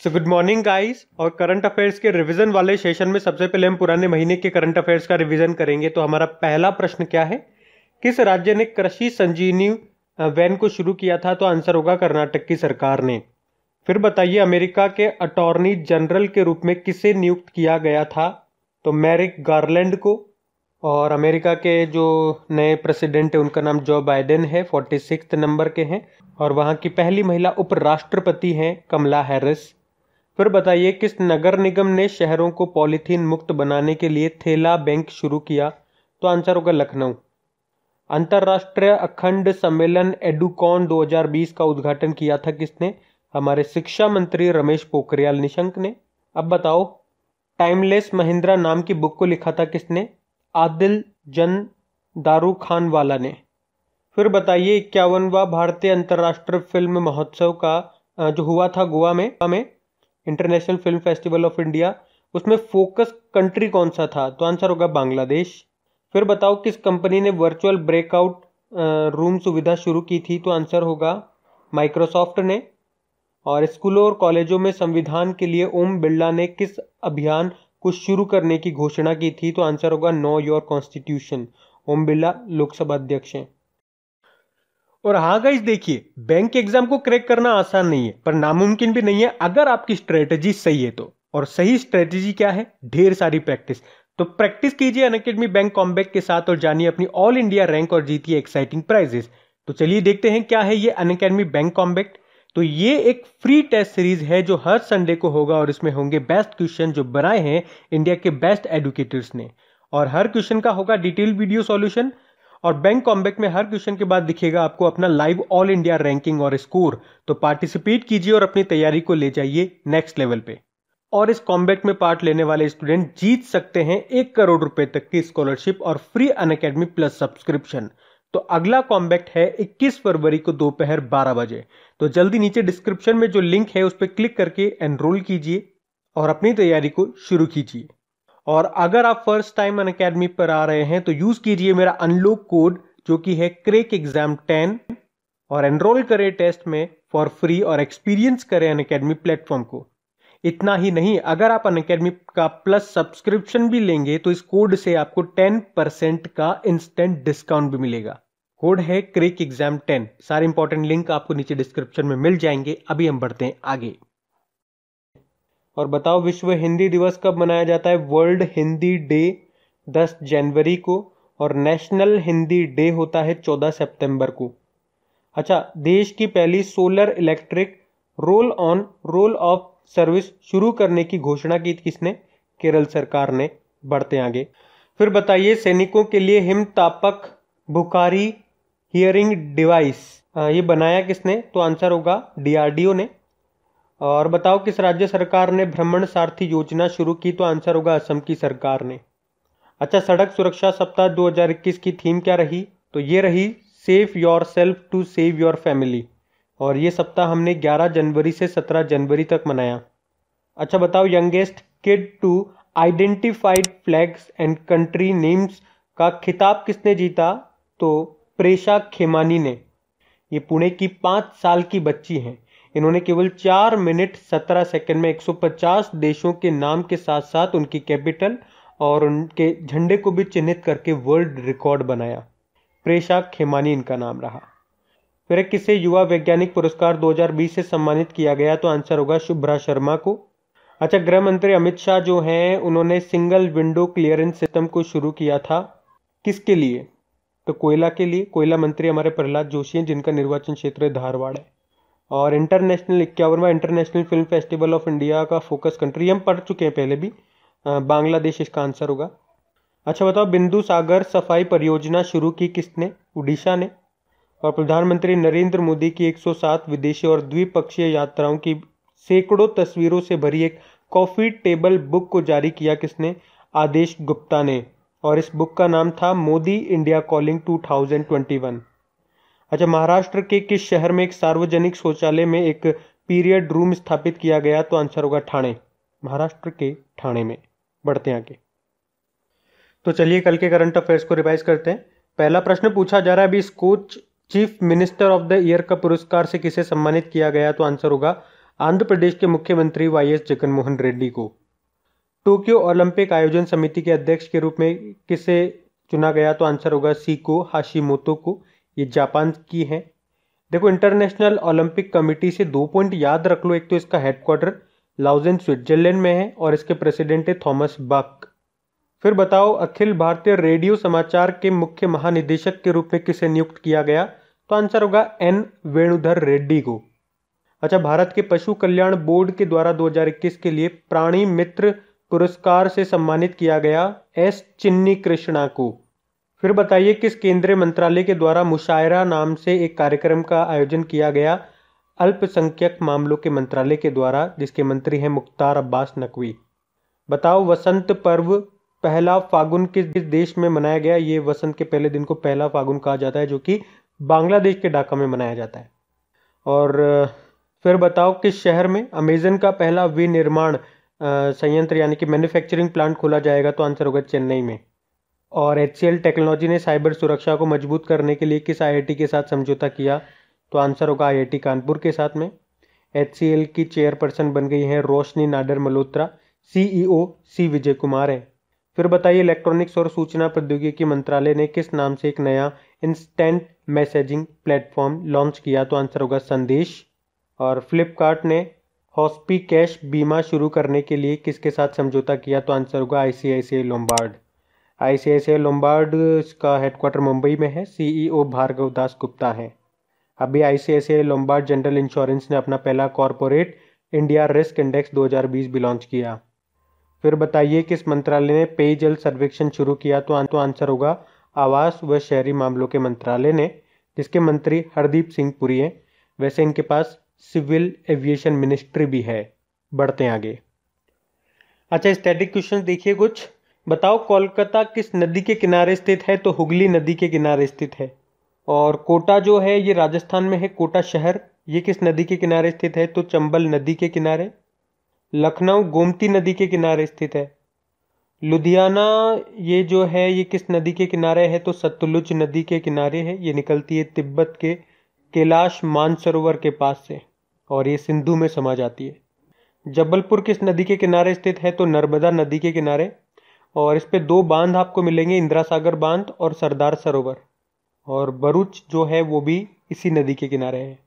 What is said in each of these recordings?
So good morning guys. और current affairs के revision वाले सेशन में सबसे पहले हम पुराने महीने के करंट अफेयर्स का रिवीजन करेंगे। तो हमारा पहला प्रश्न क्या है, किस राज्य ने कृषि संजीवनी वैन को शुरू किया था? तो आंसर होगा कर्नाटक की सरकार ने। फिर बताइए, अमेरिका के अटॉर्नी जनरल के रूप में किसे नियुक्त किया गया था? तो मैरिक गारलैंड को। और अमेरिका के जो नए प्रेसिडेंट है उनका नाम जो बाइडेन है, 46 नंबर के हैं। और वहां की पहली महिला उपराष्ट्रपति हैं कमला हैरिस। फिर बताइए, किस नगर निगम ने शहरों को पॉलीथीन मुक्त बनाने के लिए थैला बैंक शुरू किया? तो आंसर होगा लखनऊ। अंतर्राष्ट्रीय अखंड सम्मेलन एडुकॉन 2020 का उद्घाटन किया था किसने? हमारे शिक्षा मंत्री रमेश पोखरियाल निशंक ने। अब बताओ, टाइमलेस महिंद्रा नाम की बुक को लिखा था किसने? आदिल जन दारू खान वाला ने। फिर बताइए, 51वां भारतीय अंतर्राष्ट्रीय फिल्म महोत्सव का जो हुआ था गोवा में international film festival of India, उसमें फोकस कंट्री कौन सा था? तो आंसर होगा बांग्लादेश। फिर बताओ, किस कंपनी ने वर्चुअल ब्रेकआउट रूम सुविधा शुरू की थी? तो आंसर होगा माइक्रोसॉफ्ट ने। और स्कूलों और कॉलेजों में संविधान के लिए ओम बिरला ने किस अभियान को शुरू करने की घोषणा की थी? तो आंसर होगा know your constitution. Om Birla Lok Sabha अध्यक्ष हैं। और हाँ गाइस, देखिए, बैंक एग्जाम को क्रैक करना आसान नहीं है, पर नामुमकिन भी नहीं है अगर आपकी स्ट्रेटेजी सही है तो। और सही स्ट्रेटेजी क्या है? ढेर सारी प्रैक्टिस। तो प्रैक्टिस कीजिए अनअकैडमी बैंक कॉम्बैक के साथ और जानिए अपनी ऑल इंडिया रैंक और जीतिए एक्साइटिंग प्राइजेस। तो चलिए देखते हैं क्या है ये अनअकैडमी बैंक कॉम्बैक। तो ये एक फ्री टेस्ट सीरीज है जो हर संडे को होगा और इसमें होंगे बेस्ट क्वेश्चन जो बनाए हैं इंडिया के बेस्ट एडुकेटर्स ने। और हर क्वेश्चन का होगा डिटेल वीडियो सॉल्यूशन। और बैंक कॉम्बैक में हर क्वेश्चन के बाद दिखेगा आपको अपना लाइव ऑल इंडिया रैंकिंग और स्कोर। तो पार्टिसिपेट कीजिए और अपनी तैयारी को ले जाइए नेक्स्ट लेवल पे। और इस कॉम्बैक में पार्ट लेने वाले स्टूडेंट जीत सकते हैं 1 करोड़ रुपए तक की स्कॉलरशिप और फ्री अनअकैडमी प्लस सब्सक्रिप्शन। तो अगला कॉम्बैक है 21 फरवरी को दोपहर 12 बजे। तो जल्दी नीचे डिस्क्रिप्शन में जो लिंक है उस पर क्लिक करके एनरोल कीजिए और अपनी तैयारी को शुरू कीजिए। और अगर आप फर्स्ट टाइम अनअकैडमी पर आ रहे हैं तो यूज कीजिए मेरा अनलॉक कोड जो कि है क्रैक एग्जाम 10 और एनरोल करें टेस्ट में फॉर फ्री और एक्सपीरियंस करें अनअकैडमी प्लेटफॉर्म को। इतना ही नहीं, अगर आप अनअकैडमी का प्लस सब्सक्रिप्शन भी लेंगे तो इस कोड से आपको 10% का इंस्टेंट डिस्काउंट भी मिलेगा। कोड है क्रैक एग्जाम 10। सारे इंपॉर्टेंट लिंक आपको नीचे डिस्क्रिप्शन में मिल जाएंगे। अभी हम बढ़ते हैं आगे। और बताओ, विश्व हिंदी दिवस कब मनाया जाता है? वर्ल्ड हिंदी डे 10 जनवरी को और नेशनल हिंदी डे होता है 14 सितंबर को। अच्छा, देश की पहली solar electric roll off service शुरू करने की घोषणा की किसने? केरल सरकार ने। बढ़ते आगे। फिर बताइए, सैनिकों के लिए हिमतापक बुखारी हियरिंग डिवाइस ये बनाया किसने? तो आंसर होगा डीआरडीओ ने। और बताओ, किस राज्य सरकार ने भ्रमण सारथी योजना शुरू की? तो आंसर होगा असम की सरकार ने। अच्छा, सड़क सुरक्षा सप्ताह 2021 की थीम क्या रही? तो ये रही safe yourself to save your family. और ये सप्ताह हमने 11 जनवरी से 17 जनवरी तक मनाया। अच्छा बताओ, youngest kid to identified flags and country names का खिताब किसने जीता? तो प्रेषा खेमानी ने। ये पुणे की 5 साल की बच्ची हैं। इन्होंने केवल 4 मिनट 17 सेकंड में 150 देशों के नाम के साथ साथ उनकी कैपिटल और उनके झंडे को भी चिन्हित करके वर्ल्ड रिकॉर्ड बनाया। प्रेषा खेमानी इनका नाम रहा। फिर किसे युवा वैज्ञानिक पुरस्कार 2020 से सम्मानित किया गया? तो आंसर होगा शुभ्रा शर्मा को। अच्छा, गृह मंत्री अमित शाह जो हैं उन्होंने सिंगल विंडो क्लियरेंस सिस्टम को शुरू किया था। किसके लिए? तो कोयला के लिए। कोयला मंत्री हमारे प्रहलाद जोशी हैं जिनका निर्वाचन क्षेत्र धारवाड़ है। और इंटरनेशनल 51वां international film festival of India का फोकस कंट्री हम पढ़ चुके हैं पहले भी, बांग्लादेश इसका आंसर होगा। अच्छा बताओ, बिंदु सागर सफाई परियोजना शुरू की किसने? उड़ीसा ने। और प्रधानमंत्री नरेंद्र मोदी की 107 विदेशी और द्विपक्षीय यात्राओं की सैकड़ों तस्वीरों से भरी एक कॉफी टेबल बुक को जारी किया किसने? आदेश गुप्ता ने। और इस बुक का नाम था मोदी इंडिया कॉलिंग 2021। अच्छा, महाराष्ट्र के किस शहर में एक सार्वजनिक शौचालय में एक पीरियड रूम स्थापित किया गया? तो आंसर होगा ठाणे। महाराष्ट्र के ठाणे में। बढ़ते हैं आगे। तो चलिए कल के करंट अफेयर्स को रिवाइज करते हैं। पहला प्रश्न पूछा जा रहा है अभी, Skoch chief minister of the year का पुरस्कार से किसे सम्मानित किया गया? तो आंसर होगा आंध्र प्रदेश के मुख्यमंत्री वाईएस जगनमोहन रेड्डी को। टोक्यो ओलंपिक आयोजन समिति के अध्यक्ष के रूप में किसे चुना गया? तो आंसर होगा सीको हाशिमोतो को। ये जापान की है। देखो, इंटरनेशनल ओलंपिक कमेटी से 2 पॉइंट याद रख लो। एक तो इसका हेडक्वार्टर लाउजेन स्विट्जरलैंड में है और इसके प्रेसिडेंट है थॉमस बक। फिर बताओ, अखिल भारतीय रेडियो समाचार के मुख्य महानिदेशक के रूप में किसे नियुक्त किया गया? तो आंसर होगा एन वेणुधर रेड्डी को। अच्छा, भारत के पशु कल्याण बोर्ड के द्वारा 2021 के लिए प्राणी मित्र पुरस्कार से सम्मानित किया गया एस चिन्नी कृष्णा को। फिर बताइए, किस केंद्रीय मंत्रालय के द्वारा मुशायरा नाम से एक कार्यक्रम का आयोजन किया गया अल्पसंख्यक मामलों के मंत्रालय के द्वारा, जिसके मंत्री हैं मुख्तार अब्बास नकवी। बताओ, वसंत पर्व पहला फागुन किस देश में मनाया गया? ये वसंत के पहले दिन को पहला फागुन कहा जाता है, जो कि बांग्लादेश के ढाका में मनाया जाता है। और फिर बताओ, किस शहर में अमेजन का पहला विनिर्माण संयंत्र यानी कि मैन्युफैक्चरिंग प्लांट खोला जाएगा? तो आंसर होगा चेन्नई में। और HCL टेक्नोलॉजी ने साइबर सुरक्षा को मजबूत करने के लिए किस IIT के साथ समझौता किया? तो आंसर होगा IIT कानपुर के साथ में। HCL की चेयरपर्सन बन गई हैं रोशनी नाडर मल्होत्रा। CEO C विजय कुमार है। फिर बताइए, इलेक्ट्रॉनिक्स और सूचना प्रौद्योगिकी मंत्रालय ने किस नाम से एक नया इंस्टेंट मैसेजिंग प्लेटफॉर्म लॉन्च किया? तो आंसर होगा संदेश। और फ्लिपकार्ट ने हॉस्पी कैश बीमा शुरू करने के लिए किसके साथ समझौता किया? तो आंसर होगा ICICI लोम्बार्ड। ICICI लोम्बार्ड का हेडक्वार्टर मुंबई में है। CEO भार्गव दास गुप्ता है। अभी ICICI लोम्बार्ड जनरल इंश्योरेंस ने अपना पहला कॉरपोरेट इंडिया रिस्क इंडेक्स 2020 भी लॉन्च किया। फिर बताइए, किस मंत्रालय ने पेयजल सर्वेक्षण शुरू किया? तो आंसर होगा आवास व शहरी मामलों के मंत्रालय ने, जिसके मंत्री हरदीप सिंह पुरी हैं। वैसे इनके पास सिविल एविएशन मिनिस्ट्री भी है। बढ़ते हैं आगे। अच्छा, स्टैटिक क्वेश्चन देखिए कुछ। बताओ, कोलकाता किस नदी के किनारे स्थित है? तो हुगली नदी के किनारे स्थित है। और कोटा जो है ये राजस्थान में है, कोटा शहर। ये किस नदी के किनारे स्थित है? तो चंबल नदी के किनारे। लखनऊ गोमती नदी के किनारे स्थित है। लुधियाना ये जो है ये किस नदी के किनारे है? तो सतलुज नदी के किनारे है। ये निकलती है तिब्बत के कैलाश मानसरोवर के पास से और ये सिंधु में समा जाती है। जबलपुर किस नदी के किनारे स्थित है? तो नर्मदा नदी के किनारे। और इस पे 2 बांध आपको मिलेंगे, इंदिरा सागर बांध और सरदार सरोवर। और भरूच जो है वो भी इसी नदी के किनारे है।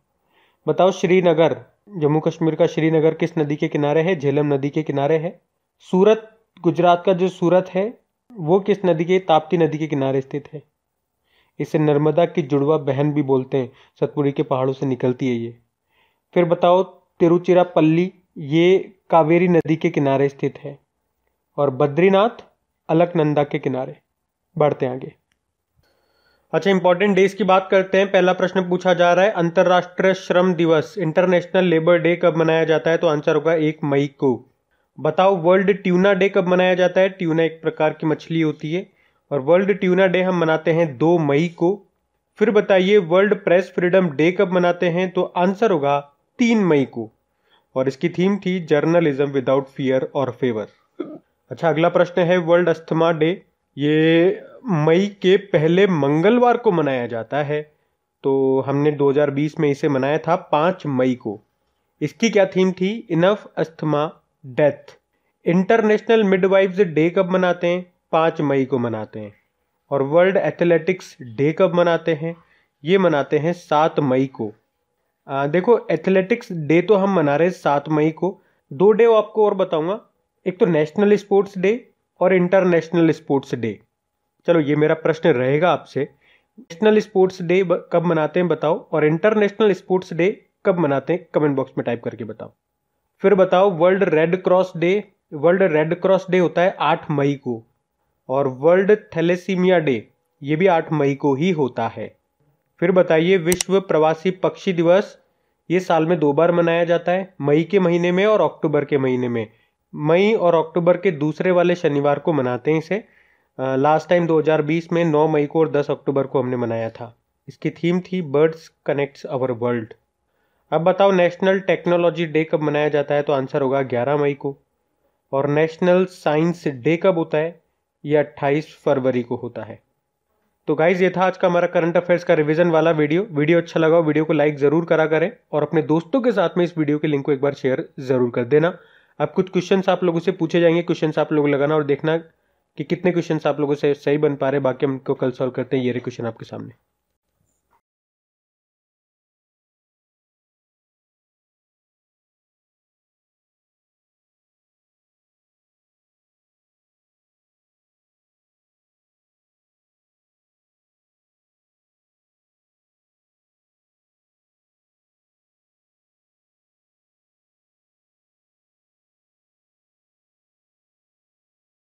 बताओ, श्रीनगर जम्मू कश्मीर का श्रीनगर किस नदी के किनारे है? झेलम नदी के किनारे है। सूरत गुजरात का जो सूरत है वो किस नदी के? ताप्ती नदी के किनारे स्थित है। इसे नर्मदा की जुड़वा बहन भी बोलते हैं, सतपुड़ी के पहाड़ों से निकलती है ये। फिर बताओ, तिरुचिरापल्ली ये कावेरी नदी के किनारे स्थित है। और बद्रीनाथ अलकनंदा के किनारे। बढ़ते हैं आगे। अच्छा, इंपॉर्टेंट डेज की बात करते हैं। पहला प्रश्न पूछा जा रहा है, अंतर्राष्ट्रीय श्रम दिवस इंटरनेशनल लेबर डे कब मनाया जाता है? तो आंसर होगा 1 मई को। बताओ, वर्ल्ड ट्यूना डे कब मनाया जाता है? ट्यूना एक प्रकार की मछली होती है और वर्ल्ड ट्यूना डे हम मनाते हैं 2 मई को। फिर बताइए, वर्ल्ड प्रेस फ्रीडम डे कब मनाते हैं? तो आंसर होगा 3 मई को और इसकी थीम थी जर्नलिज्म विदाउट फियर और फेवर। अच्छा, अगला प्रश्न है, वर्ल्ड अस्थमा डे ये मई के पहले मंगलवार को मनाया जाता है। तो हमने 2020 में इसे मनाया था 5 मई को। इसकी क्या थीम थी? Enough asthma death. International midwives day कब मनाते हैं? 5 मई को मनाते हैं। और वर्ल्ड एथलेटिक्स डे कब मनाते हैं? ये मनाते हैं 7 मई को। देखो, एथलेटिक्स डे तो हम मना रहे हैं 7 मई को। 2 डे आपको और बताऊंगा, एक तो नेशनल स्पोर्ट्स डे और इंटरनेशनल स्पोर्ट्स डे। चलो, ये मेरा प्रश्न रहेगा आपसे, नेशनल स्पोर्ट्स डे कब मनाते हैं बताओ, और इंटरनेशनल स्पोर्ट्स डे कब मनाते हैं? कमेंट बॉक्स में टाइप करके बताओ। फिर बताओ, वर्ल्ड रेड क्रॉस डे होता है 8 मई को। और वर्ल्ड थैलेसीमिया डे ये भी 8 मई को ही होता है। फिर बताइए, विश्व प्रवासी पक्षी दिवस ये साल में 2 बार मनाया जाता है, मई के महीने में और अक्टूबर के महीने में। मई और अक्टूबर के दूसरे वाले शनिवार को मनाते हैं इसे। लास्ट टाइम 2020 में 9 मई को और 10 अक्टूबर को हमने मनाया था। इसकी थीम थी बर्ड्स कनेक्ट्स अवर वर्ल्ड। अब बताओ, नेशनल टेक्नोलॉजी डे कब मनाया जाता है? तो आंसर होगा 11 मई को। और नेशनल साइंस डे कब होता है? ये 28 फरवरी को होता है। तो गाइज ये था आज का हमारा करंट अफेयर्स का रिवीजन वाला वीडियो अच्छा लगा हो वीडियो को लाइक जरूर करा करें और अपने दोस्तों के साथ में इस वीडियो के लिंक को एक बार शेयर जरूर कर देना। अब कुछ क्वेश्चंस आप लोगों से पूछे जाएंगे, क्वेश्चंस आप लोग लगाना और देखना कि कितने क्वेश्चंस आप लोगों से सही बन पा रहे, बाकी हम इनको कल सॉल्व करते हैं। ये रहे क्वेश्चन आपके सामने।